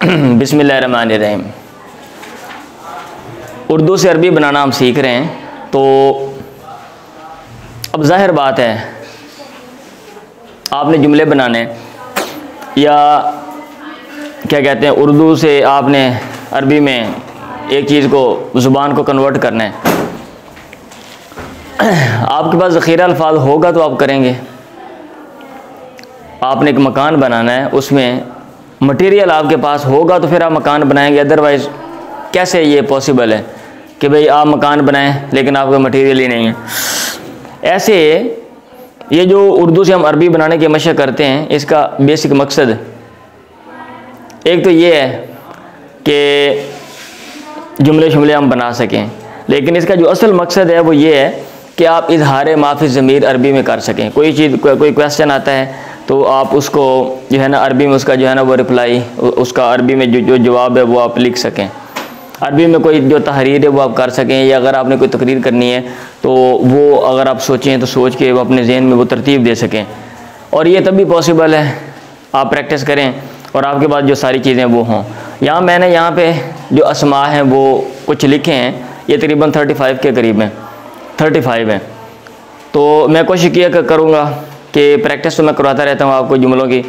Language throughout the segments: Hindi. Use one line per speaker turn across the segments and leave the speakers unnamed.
बिस्मिल्लाहिर्रहमानिर्रहीम। उर्दू से अरबी बनाना हम सीख रहे हैं, तो अब ज़ाहिर बात है आपने जुमले बनाने या क्या कहते हैं उर्दू से आपने अरबी में एक चीज़ को ज़ुबान को कन्वर्ट करना है। आपके पास ज़ख़ीरा अल्फाज होगा तो आप करेंगे। आपने एक मकान बनाना है, उसमें मटेरियल आपके पास होगा तो फिर आप मकान बनाएंगे, अदरवाइज़ कैसे ये पॉसिबल है कि भाई आप मकान बनाएं लेकिन आपका मटेरियल ही नहीं है। ऐसे ये जो उर्दू से हम अरबी बनाने की मशक़ करते हैं, इसका बेसिक मकसद एक तो ये है कि जुमले शुमले हम बना सकें, लेकिन इसका जो असल मकसद है वो ये है कि आप इजहार माफ़ी ज़मीर अरबी में कर सकें। कोई चीज़ कोई क्वेश्चन आता है तो आप उसको जो है ना अरबी में उसका जो है ना वो रिप्लाई, उसका अरबी में जो जवाब है वो आप लिख सकें। अरबी में कोई जो तहरीर है वो आप कर सकें, या अगर आपने कोई तकरीर करनी है तो वो अगर आप सोचें तो सोच के वो अपने जहन में वो तरतीब दे सकें। और ये तभी पॉसिबल है आप प्रैक्टिस करें और आपके पास जो सारी चीज़ें वो हों। मैंने यहाँ पे जो अस्मा हैं वो कुछ लिखे हैं, ये तकरीबन 35 के करीब हैं, 35 हैं। तो मैं कोशिश किया करूँगा कि प्रैक्टिस तो मैं करवाता रहता हूँ आपको जुमलों की,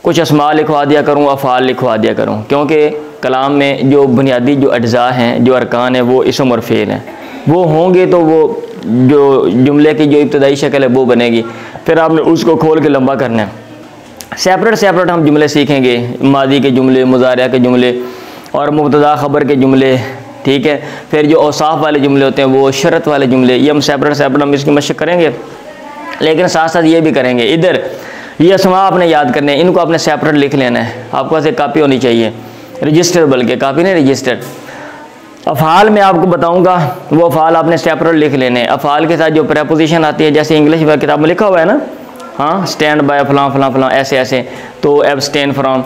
कुछ अस्मा लिखवा दिया करूँ, अफ़ाल लिखवा दिया करूँ, क्योंकि कलाम में जो बुनियादी जो अज्ज़ा हैं, जो अरकान हैं, वो इसम और फ़ेल हैं। वो होंगे तो वो जो जुमले की जो इब्तदाई शक्ल है वो बनेगी। फिर आपने उसको खोल के लंबा करना है। सेपरेट हम जुमले सीखेंगे, मादी के जुमले, मुज़ारिया के जुमले और मुब्तदा ख़बर के जुमले, ठीक है। फिर जो औसाफ वाले जुमले होते हैं वो शरत वाले जुमले, ये हम सेपरेट हम इसकी मशक़ करेंगे। लेकिन साथ साथ ये भी करेंगे, इधर ये अस्मा आपने याद करने हैं, इनको आपने सेपरेट लिख लेना है। आपके पास एक कापी होनी चाहिए, रजिस्टर, बल्कि कापी नहीं रजिस्टर। अफ़ाल में आपको बताऊंगा, वो अफ़ाल आपने सेपरेट लिख लेने हैं। अफ़ाल के साथ जो प्रेपोजिशन आती है, जैसे इंग्लिश में किताब में लिखा हुआ है ना, हाँ, स्टैंड बाय फलां फलां फलां, ऐसे ऐसे, तो एब्सटेन फ्रॉम,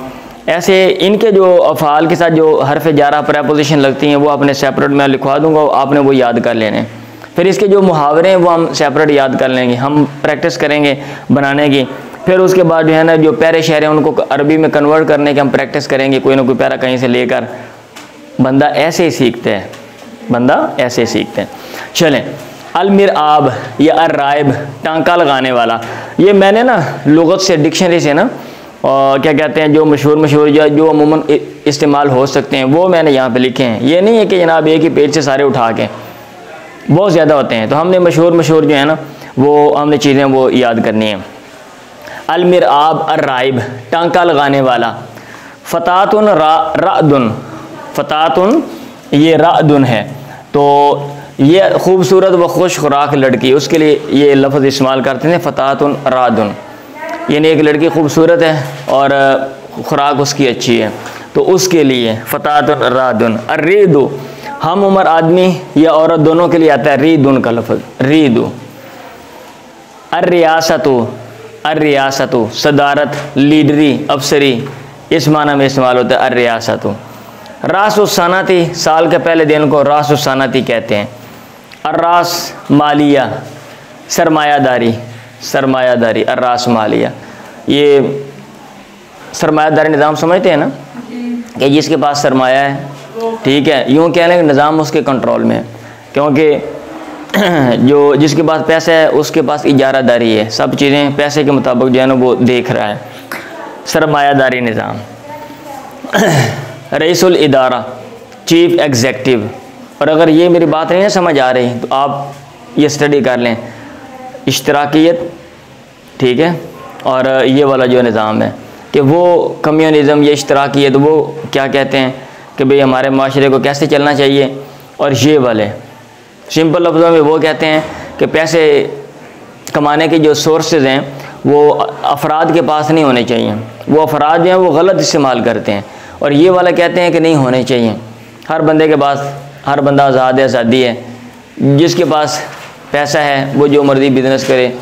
ऐसे इनके जो अफ़ाल के साथ जो हरफ जारा प्रेपोजिशन लगती हैं वो आपने सेपरेट मैं लिखवा दूँगा, आपने वो याद कर लेने हैं। फिर इसके जो मुहावरे हैं वो हम सेपरेट याद कर लेंगे, हम प्रैक्टिस करेंगे बनाने की। फिर उसके बाद जो है ना जो प्यारे शहर हैं उनको अरबी में कन्वर्ट करने की हम प्रैक्टिस करेंगे, कोई ना कोई प्यारा कहीं से लेकर। बंदा ऐसे ही सीखते हैं, बंदा ऐसे ही सीखते हैं। चलें, अलमिरआब या अर्राइब, टांका लगाने वाला, ये मैंने ना लुगत से, डिक्शनरी से ना और क्या कहते हैं जो मशहूर या जो अमूमन इस्तेमाल हो सकते हैं वो मैंने यहाँ पे लिखे हैं। ये नहीं है कि जनाब एक ही पेज से सारे उठा के, बहुत ज़्यादा होते हैं, तो हमने मशहूर जो है ना वो हमने चीज़ें वो याद करनी है। अलमिरआब अर्राइब, टांका लगाने वाला। फ़तातुन रादुन, फ़तातुन ये रादुन है, तो ये खूबसूरत व खुश खुराक लड़की, उसके लिए ये लफ्ज़ इस्तेमाल करते हैं फ़तातुन रादुन, यानी एक लड़की खूबसूरत है और खुराक उसकी अच्छी है, तो उसके लिए फ़तातुन रादुन। अर्रीदु, हम उम्र आदमी या औरत दोनों के लिए आता है रीदुन का लफ्ज़, रीदु। अर्रियासतु, अर्रियासतु सदारत, लीडरी, अफसरी, इस माना में इस्तेमाल होता है अर्रियासतु। रासुस्सनती, साल के पहले दिन को रासुस्सनती कहते हैं। अर्रास मालिया, सरमायादारी, सरमायादारी, अर्रास मालिया, ये सरमायादारी निज़ाम समझते हैं ना, कि जिसके पास सरमाया है, ठीक है, यूँ कह लें कि निज़ाम उसके कंट्रोल में है, क्योंकि जो जिसके पास पैसा है उसके पास इजारादारी है, सब चीज़ें पैसे के मुताबिक जो है ना वो देख रहा है, सरमायादारी निज़ाम। रईसुल इदारा, चीफ एग्जेक्टिव। और अगर ये मेरी बात नहीं है समझ आ रही तो आप ये स्टडी कर लें, इश्तराकियत, ठीक है, और ये वाला जो निज़ाम है कि वो कम्युनिज़म या इश्तराकियत वो क्या कहते हैं कि भाई हमारे माशरे को कैसे चलना चाहिए, और ये वाले सिंपल लफ्ज़ों में वो कहते हैं कि पैसे कमाने के जो सोर्सेज हैं वो अफराद के पास नहीं होने चाहिए, वो अफराद जो हैं वो गलत इस्तेमाल करते हैं, और ये वाला कहते हैं कि नहीं होने चाहिए। हर बंदे के पास, हर बंदा आज़ाद है, आज़ादी है, जिसके पास पैसा है वो जो मर्ज़ी बिज़नेस करे,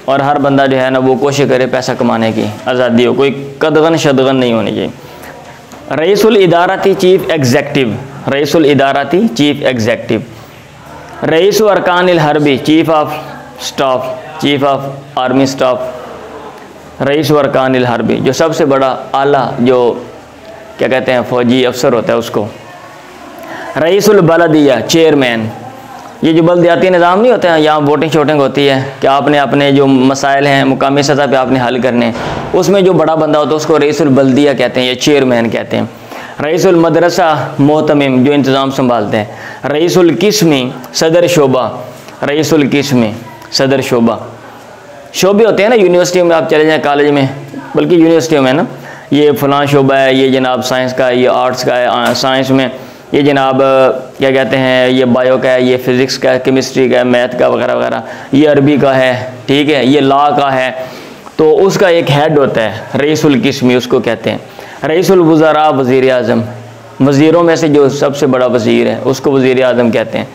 और हर बंदा जो है ना वो कोशिश करे पैसा कमाने की, आज़ादी हो, कोई कदगन शदगन नहीं होनी चाहिए। रईसुल इदारती चीफ एग्जेक्टिव, रईसुल इदारती चीफ एग्जेक्टिव। रईसु अरकानिल हरबी, chief of staff, chief of army staff. रईसु अरकानिल हरबी, जो सबसे बड़ा आला जो क्या कहते हैं, फौजी अफसर होता है उसको। रईसुल बलदिया, चेयरमैन। ये जो बलदियाती निज़ाम नहीं होते हैं, यहाँ वोटिंग शोटिंग होती है कि आपने अपने जो मसाइल हैं मुकामी सतह पे आपने हल करने, उसमें जो बड़ा बंदा होता है उसको रईसुल बलदिया कहते हैं या चेयरमैन कहते हैं। रईसुल मदरसा मोहतमिम, जो इंतज़ाम संभालते हैं। रईसुल किस्मी, सदर शोबा। रईसुल किस्मी, सदर शोबा। शोबे होते हैं ना यूनिवर्सिटियों में, आप चले जाएँ कॉलेज में, बल्कि यूनिवर्सिटियों में ना, ये फ़लाँ शोबा है, ये जनाब साइंस का है, ये आर्ट्स का है, साइंस में ये जनाब क्या कहते हैं, ये बायो का है, ये फ़िज़िक्स का है, केमिस्ट्री का है, मैथ का वगैरह वगैरह, ये अरबी का है, ठीक है, ये लॉ का है। तो उसका एक हेड होता है रईसुल किस्मी, उसको कहते हैं। रईसुल वज़रा, वज़ीर आज़म। वज़ीरों में से जो सबसे बड़ा वज़ीर है उसको वज़ीर आज़म कहते हैं।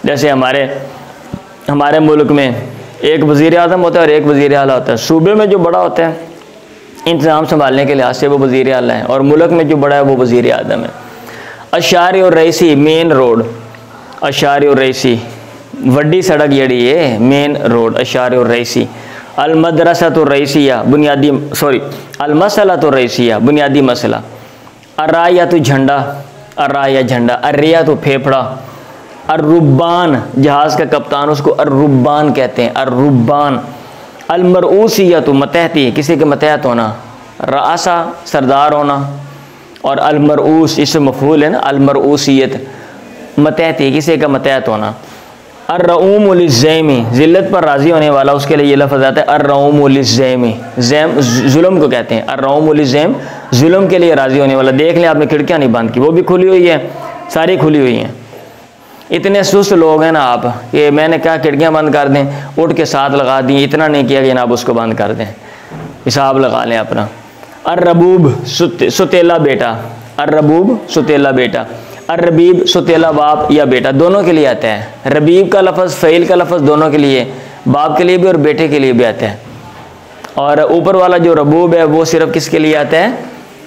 जैसे हमारे मुल्क में एक वज़ीर आज़म होता है और एक वज़ीर आला होता है। सूबे में जो बड़ा होता है इंतज़ाम संभालने के लिहाज से वो वज़ीर आला है, और मुल्क में जो बड़ा है वो वज़ीर आज़म है। अशारी और रईसी, मेन रोड। अशारी और रईसी, वड्डी सड़क जड़ी है, मेन रोड, अशारी और रईसी। अलमदरसा तो रईसिया, बुनियादी, सॉरी, अलमसला तो रईसिया, बुनियादी मसला। अर्राया तो झंडा, अर्राया झंडा। अर्रिया तो फेफड़ा। अर्रुब्बान, जहाज़ का कप्तान, उसको अर्रुब्बान कहते हैं, अर्रुब्बान। अलमरऊसिया तो मतहती, किसी के मतहत होना। रासा, सरदार होना। और अलमरऊस, इससे मफूल है ना, अलमरऊसियत, मतहती, किसी का मतहत होना। अर्रऊम उलिज़्ज़ैमी, ज़िल्लत पर राज़ी होने वाला, उसके लिए ये लफ्ज़ आता है अर्रऊम उलिज़्ज़ैमी। ज़ैम जुल्म को कहते हैं, अर्रऊम उलिज़्ज़ैम, जुल्म के लिए राज़ी होने वाला। देख लें आपने खिड़कियाँ नहीं बंद की, वो भी खुली हुई है, सारी खुली हुई हैं। इतने सुस्त लोग हैं ना आप कि मैंने कहा खिड़कियाँ बंद कर दें, उठ के साथ लगा दी, इतना नहीं किया कि जनाब उसको बंद कर दें, हिसाब लगा लें अपना। अर्रबूब, सुतेला बेटा। अर्रबूब, सुतेला बेटा। अर्रबीब, सुतेला बाप या बेटा, दोनों के लिए आता है। रबीब का लफ्ज़, फ़ईल का लफ्ज़ दोनों के लिए, बाप के लिए भी और बेटे के लिए भी आता है। और ऊपर वाला जो रबूब है वो सिर्फ किसके लिए आता है,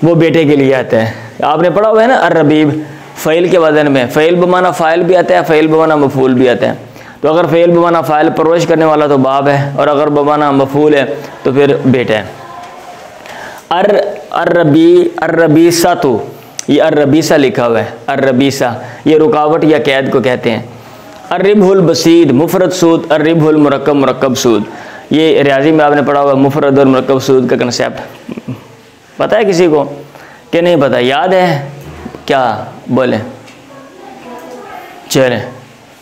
वो बेटे के लिए आता है। आपने पढ़ा हुआ है ना अर्रबीब, फ़ईल के वज़न में, फ़ईल बमाना फ़ाइल भी आता है, फ़ईल बमाना मफ़ूल भी आता है। तो अगर फ़ईल बमाना फ़ाइल परवरिश करने वाला तो बाप है, और अगर बमाना मफ़ूल है तो फिर बेटा है। अर्रबीसा तो, ये अर्रबीसा लिखा हुआ है, अर्रबीसा, ये रुकावट या कैद को कहते हैं। अर्रिबहुल बसीद, मुफरद सूद। अर्रिबहुल मुरक्कब, मुरक्कब सूद। ये रियाजी में आपने पढ़ा हुआ मुफरद और मुरक्कब सूद का कंसेप्ट पता है किसी को कि नहीं पता, याद है क्या, बोले चलें,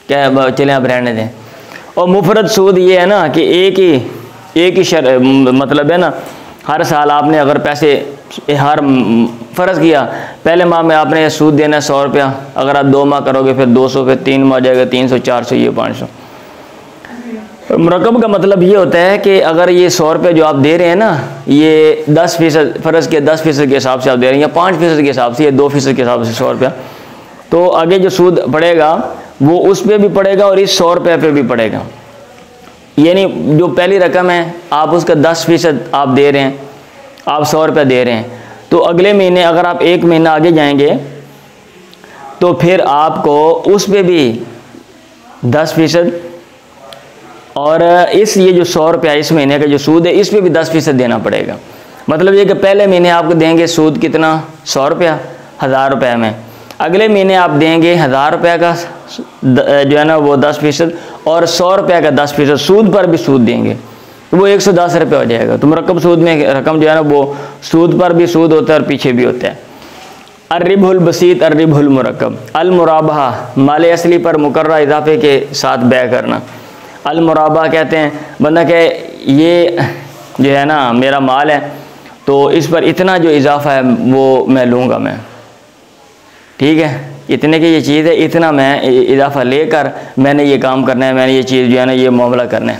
क्या चलें आप रहने दें। और मुफरद सूद ये है ना कि एक ही मतलब है ना, हर साल आपने अगर पैसे हर फ़र्ज़ किया पहले माह में आपने सूद देना है 100 रुपया, अगर आप 2 माह करोगे फिर 200, फिर 3 माह जाएगा 300, 400, ये 500। मुरक्कब का मतलब ये होता है कि अगर ये 100 रुपये जो आप दे रहे हैं ना, ये 10% फ़र्ज़ के 10% के हिसाब से आप दे रहे हैं, या 5% के हिसाब से, या 2% के हिसाब से 100 रुपया, तो आगे जो सूद पड़ेगा वो उस पर भी पड़ेगा और इस 100 रुपये पर भी पड़ेगा। यानी जो पहली रकम है आप उसका 10% आप दे रहे हैं, आप 100 रुपये दे रहे हैं, तो अगले महीने अगर आप 1 महीना आगे जाएंगे तो फिर आपको उस पे भी 10%, और ये जो 100 रुपया इस महीने का जो सूद है इस पे भी 10% देना पड़ेगा। मतलब ये कि पहले महीने आपको देंगे सूद कितना, 100 रुपया, 1000 रुपये में। अगले महीने आप देंगे 1000 रुपये का जो है ना वो 10%, और 100 रुपये का 10% सूद पर भी सूद देंगे, तो वो 110 रुपये हो जाएगा। तो मुरक्कब सूद में रकम जो है ना वो सूद पर भी सूद होता है और पीछे भी होता है। अर्रिबहुल बसीत, अर्रिबहुल मुरक्कब। अलमुराबहा, माल असली पर मुकर्रा इजाफे के साथ बै करना। अलमुराबहा कहते हैं बंदा कहे ये जो है ना मेरा माल है, तो इस पर इतना जो इजाफा है वो मैं लूँगा, मैं ठीक है, इतने की ये चीज़ है, इतना मैं इजाफा लेकर मैंने ये काम करना है, मैंने ये चीज़ जो है ना ये मामला करना है।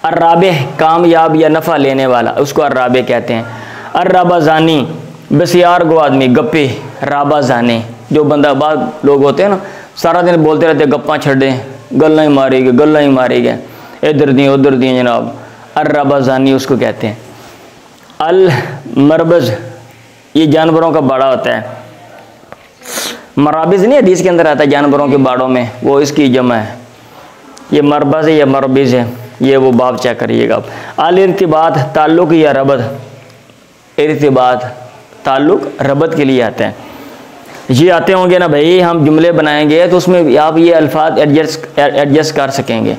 अर्राबे, कामयाब या नफ़ा लेने वाला, उसको अर्राबे कहते हैं। अर्राबाजानी, बसियार गो आदमी, गप्पे। राबाजानी, जो बंदा बाद लोग होते हैं ना सारा दिन बोलते रहते गप्पा छड़े, गल्ला ही मारी गए, गल्ला ही मारी गए, इधर दी उधर दी जनाब। अर्राबाजानी उसको कहते हैं। अल मरबज, ये जानवरों का बाड़ा होता है। मराबिज नहीं हदीस के अंदर आता है जानवरों के बाड़ों में, वो इसकी जमा है। ये मरबज है या मरबिज है, ये वो बाब चेक करिएगा आप। अल इर्तिबात, ताल्लुक़ या रबत। इर्तिबात ताल्लुक़ रबत के लिए आते हैं। ये आते होंगे ना भाई, हम जुमले बनाएंगे तो उसमें आप ये अल्फाज एडजस्ट कर सकेंगे।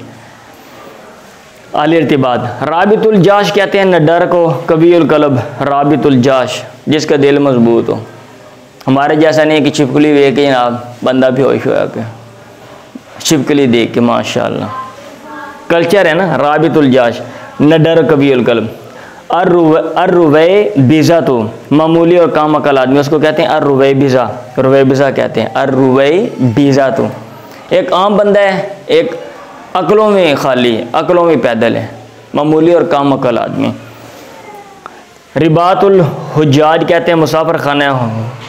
अल-इर्तिबात, राबितुल जाश कहते हैं नडर को, कवियुल कलब, राबितुल जाश जिसका दिल मजबूत हो। हमारे जैसा नहीं कि छिपकली देख के जनाब बंदा भी होश होया के, छिपकली देख के माशाअल्लाह, कल्चर है ना। राबितुल जाश नडर कवियुल कलब। अर्रुवै बिज़ा, तो मामूली और काम अकल आदमी उसको कहते हैं अर्रुवै बिज़ा, रुवै बिज़ा कहते हैं। अर्रुवै बिज़ा, तो एक आम बंदा है, एक अकलों में खाली, अकलों में पैदल है, मामूली और काम अकल आदमी। रिबातुल हुज्जाज कहते हैं मुसाफिर खाना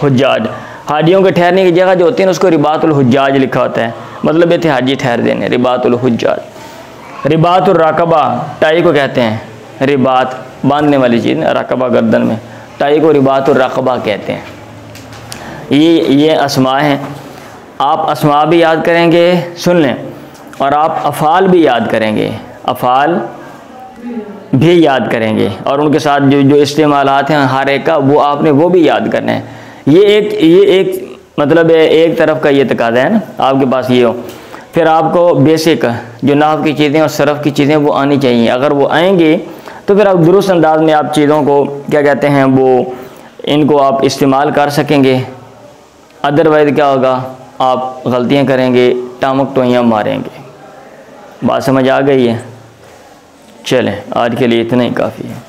हुज्जाज, हाजियों के ठहरने की जगह जो होती है ना उसको रिबातुल हुज्जाज लिखा होता है, मतलब ये थे हाजी ठहर देने, रिबातुल हुज्जाज। रिबातुल राकबा, टाई को कहते हैं, रिबात बांधने वाली चीज़ ना, राकबा गर्दन में, टाई को रिबातुल राकबा कहते हैं। ये अस्मा हैं। आप अस्मा भी याद करेंगे, सुन लें, और आप अफ़ाल भी याद करेंगे, अफ़ाल भी याद करेंगे, और उनके साथ जो इस्तेमालात हैं हर एक का वो आपने वो भी याद करना है। ये एक मतलब एक तरफ का ये तकाज़ा है ना, आपके पास ये हो, फिर आपको बेसिक जो नाहव की चीज़ें और सरफ़ की चीज़ें वो आनी चाहिए। अगर वो आएंगी तो फिर आप दुरुस्त अंदाज में आप चीज़ों को क्या कहते हैं वो इनको आप इस्तेमाल कर सकेंगे। अदरवाइज़ क्या होगा, आप गलतियाँ करेंगे, टामक टोइयाँ मारेंगे। बात समझ आ गई है? चलें, आज के लिए इतना ही काफ़ी है।